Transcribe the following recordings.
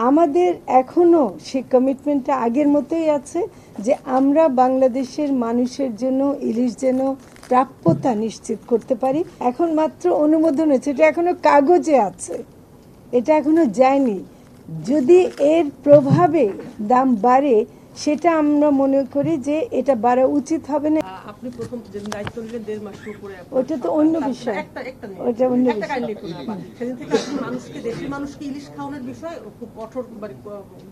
আমাদের এখনো সেই কমিটমেন্টটা আগের মতোই আছে যে আমরা বাংলাদেশের মানুষের জন্য ইলিশ যেন প্রাপ্যতা নিশ্চিত করতে পারি। এখন মাত্র অনুমোদন হয়েছে, এটা এখনো কাগজে আছে, এটা এখনো যায়নি। যদি এর প্রভাবে দাম বাড়ে সেটা আমরা মনে করি যে এটা বাড়া উচিত হবে না। আপনি প্রথম যে দায়িত্ব নিলেন 1.5 মাসের উপরে, ওটা তো অন্য বিষয়, ওটা অন্য বিষয়। সেদিন থেকে আপনি মানুষকে, দেশের মানুষকে ইলিশ খাওয়ানোর বিষয়ে খুব কঠোর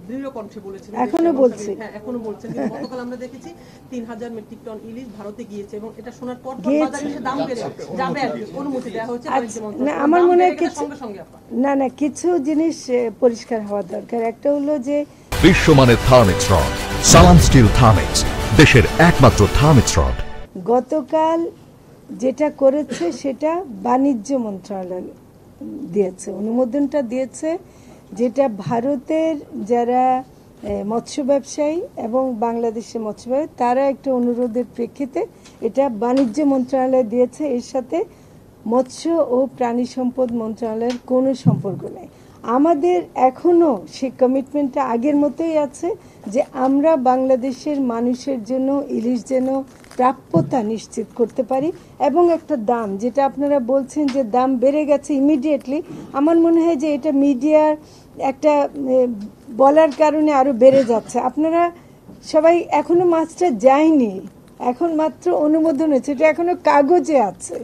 দৃঢ় কণ্ঠে বলেছেন, এখনো বলছি। হ্যাঁ এখনো বলছেন। কিন্তু গতকাল আমরা দেখেছি 3000 মেট্রিক টন ইলিশ ভারতে গিয়েছে এবং এটা শোনার পর বাজারে এসে দাম বেড়ে যাবে আর কি অনুমতি দেওয়া হয়েছে বাণিজ্য মন্ত্রণালয়। না আমার মনে হয় সঙ্গে সঙ্গে না কিছু জিনিস পরিষ্কার হওয়া দরকার। একটা হলো যে বিশ্বমানের থার্মিক্স রড, সালাম স্টিল থার্মিক্স, দেশের একমাত্র থার্মিক্স রড। গতকাল যেটা করেছে সেটা বাণিজ্য মন্ত্রণালয় দিয়েছে, অনুমোদনটা দিয়েছে, যেটা ভারতের যারা মৎস্য ব্যবসায়ী এবং বাংলাদেশের মৎস্য ব্যবসায়ী তারা একটা অনুরোধের প্রেক্ষিতে এটা বাণিজ্য মন্ত্রণালয় দিয়েছে। এর সাথে মৎস্য ও প্রাণী সম্পদ মন্ত্রণালয়ের কোনো সম্পর্ক নেই। আমাদের এখনো সেই কমিটমেন্টটা আগের মতোই আছে যে আমরা বাংলাদেশের মানুষের জন্য ইলিশ যেন প্রাপ্যতা নিশ্চিত করতে পারি এবং একটা দাম, যেটা আপনারা বলছেন যে দাম বেড়ে গেছে ইমিডিয়েটলি, আমার মনে হয় যে এটা মিডিয়ার একটা বলার কারণে আরো বেড়ে যাচ্ছে। আপনারা সবাই এখনো মাছটা যায়নি, এখন মাত্র অনুমোদন হয়েছে, এটা এখনো কাগজে আছে,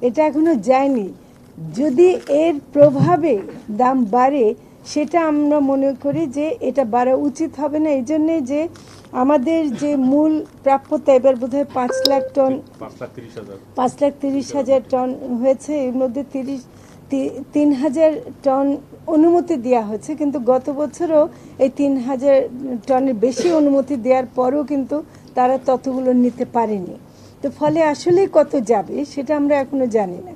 এটা এখনো যায়নি। যদি এর প্রভাবে দাম বাড়ে সেটা আমরা মনে করি যে এটা বাড়া উচিত হবে না। এই জন্যে যে আমাদের যে মূল প্রাপ্যতা এবার বোধহয় 5 লাখ টন, 5,30,000 টন হয়েছে, এর মধ্যে 3,000 টন অনুমতি দেওয়া হয়েছে। কিন্তু গত বছরও এই 3,000 টনের বেশি অনুমতি দেওয়ার পরও কিন্তু তারা ততগুলো নিতে পারেনি। তো ফলে আসলে কত যাবে সেটা আমরা এখনো জানি না।